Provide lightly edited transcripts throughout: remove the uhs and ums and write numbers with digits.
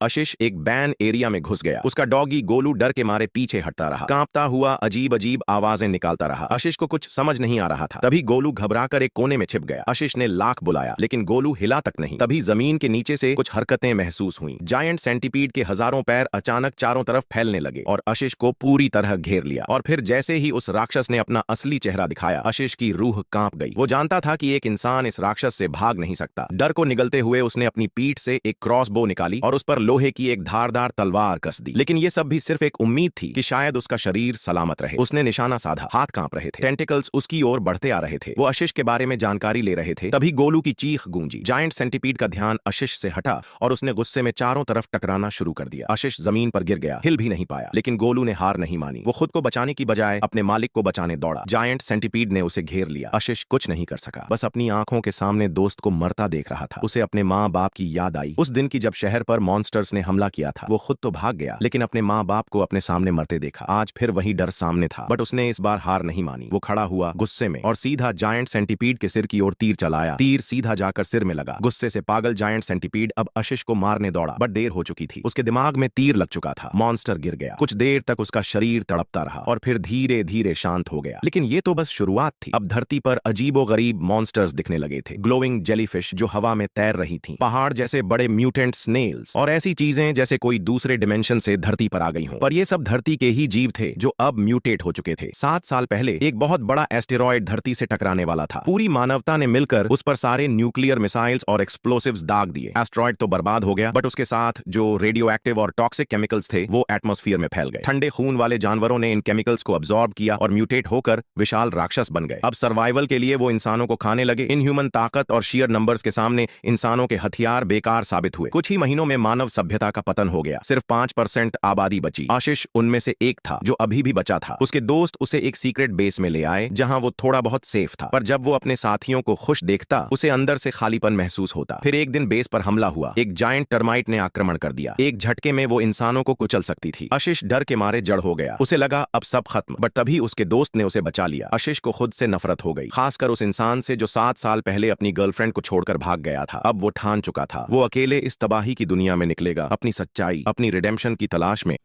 आशीष एक ban area में घुस गया। उसका डॉगी गोलू डर के मारे पीछे हटता रहा, कांपता हुआ अजीब अजीब आवाजें निकालता रहा। आशीष को कुछ समझ नहीं आ रहा था। तभी गोलू घबराकर एक कोने में छिप गया। आशीष ने लाख बुलाया लेकिन गोलू हिला तक नहीं। तभी जमीन के नीचे से कुछ हरकतें महसूस हुई। जायंट सेंटीपीड के हजारों पैर अचानक चारों तरफ फैलने लगे और आशीष को पूरी तरह घेर लिया। और फिर जैसे ही उस राक्षस ने अपना असली चेहरा दिखाया, आशीष की रूह कांप गई। वो जानता था कि एक इंसान इस राक्षस से भाग नहीं सकता। डर को निगलते हुए उसने अपनी पीठ से एक क्रॉसबो निकाली और उस पर लोहे की एक धारदार तलवार कस दी। लेकिन ये सब भी सिर्फ एक उम्मीद थी कि शायद उसका शरीर सलामत रहे। उसने निशाना साधा, हाथ कांप रहे थे, टेंटिकल्स उसकी ओर बढ़ते आ रहे थे। वो आशीष के बारे में जानकारी ले रहे थे। तभी गोलू की चीख गूंजी। जायंट सेंटीपीड का ध्यान आशीष से हटा और उसने गुस्से में चारों तरफ टकराना शुरू कर दिया। आशीष जमीन पर गिर गया, हिल भी नहीं पाया। लेकिन गोलू ने हार नहीं मानी। वो खुद को बचाने की बजाय अपने मालिक को बचाने दौड़ा। जायंट सेंटीपीड ने उसे घेर लिया। आशीष कुछ नहीं कर सका, बस अपनी आंखों के सामने दोस्त को मरता देख रहा था। उसे अपने माँ बाप की याद आई, उस दिन की जब शहर पर मॉन्स्टर्स ने हमला किया था। वो खुद तो भाग गया लेकिन अपने माँ बाप को अपने सामने मरते देखा। आज फिर वही डर सामने था, बट उसने इस बार हार नहीं मानी। वो खड़ा हुआ गुस्से में और सीधा जायंट सेंटीपीड के सिर की ओर तीर चलाया। तीर सीधा जाकर सिर में लगा। गुस्से से पागल जायंट सेंटीपीड अब आशीष को मारने दौड़ा, बट देर हो चुकी थी। उसके दिमाग में तीर लग चुका था। मॉन्स्टर गिर गया। कुछ देर तक उसका शरीर तड़पता रहा और फिर धीरे धीरे शांत हो गया। लेकिन ये तो बस शुरुआत थी। अब धरती पर अजीबोगरीब मॉन्स्टर्स दिखने लगे थे। ग्लोइंग जेलीफिश जो हवा में तैर रही थीं, पहाड़ जैसे बड़े म्यूटेंट स्नेल्स और ऐसी चीजें जैसे कोई दूसरे डिमेंशन से धरती पर आ गई हों। पर ये सब धरती के ही जीव थे जो अब म्यूटेट हो चुके थे। 7 साल पहले एक बहुत बड़ा एस्टेरॉयड धरती से टकराने वाला था। पूरी मानवता ने मिलकर उस पर सारे न्यूक्लियर मिसाइल्स और एक्सप्लोसिव्स दाग दिए। एस्टेरॉयड तो बर्बाद हो गया, बट उसके साथ जो रेडियो एक्टिव और टॉक्सिक केमिकल्स थे वो एटमॉस्फेयर में फैल गए। ठंडे खून वाले जानवरों ने इन केमिकल्स को अब्सॉर्ब किया और म्यूटेट होकर विशाल राक्षस बन गए। अब सर्वाइवल के लिए वो इंसानों को खाने लगे। इनह्यूमन ताकत और शेयर नंबर्स के सामने इंसानों के हथियार बेकार साबित हुए। कुछ ही महीनों में मानव सभ्यता का पतन हो गया। सिर्फ 5% आबादी बची। आशीष उनमें से एक था जो अभी भी बचा था। उसके दोस्त उसे एक सीक्रेट बेस में ले आए जहां वो थोड़ा बहुत सेफ था। पर जब वो अपने साथियों को खुश देखता, उसे अंदर से खालीपन महसूस होता। फिर एक दिन बेस पर हमला हुआ। एक जायंट टर्माइट ने आक्रमण कर दिया। एक झटके में वो इंसानों को कुचल सकती थी। आशीष डर के मारे जड़ हो गया। उसे लगा अब सब खत्म, बट तभी उसके दोस्त ने उसे बचा लिया। आशीष को खुद से नफरत हो गई, खासकर उस इंसान से जो 7 साल पहले अपनी गर्लफ्रेंड को छोड़कर भाग गया था। अब वो ठान चुका था, वो अकेले इस तबाही की दुनिया में निकलेगा, अपनी सच्चाई, अपनी रिडेम्पशन की तलाश में।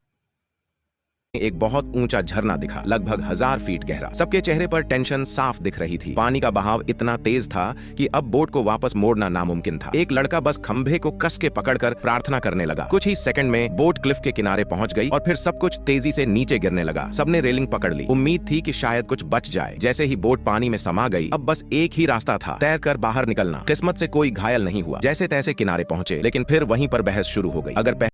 एक बहुत ऊंचा झरना दिखा, लगभग 1000 फीट गहरा। सबके चेहरे पर टेंशन साफ दिख रही थी। पानी का बहाव इतना तेज था कि अब बोट को वापस मोड़ना नामुमकिन था। एक लड़का बस खंभे को कस के पकड़कर प्रार्थना करने लगा। कुछ ही सेकंड में बोट क्लिफ के किनारे पहुंच गई और फिर सब कुछ तेजी से नीचे गिरने लगा। सबने रेलिंग पकड़ ली। उम्मीद थी कि शायद कुछ बच जाए। जैसे ही बोट पानी में समा गई, अब बस एक ही रास्ता था, तैरकर बाहर निकलना। किस्मत से कोई घायल नहीं हुआ, जैसे तैसे किनारे पहुंचे। लेकिन फिर वहीं पर बहस शुरू हो गई। अगर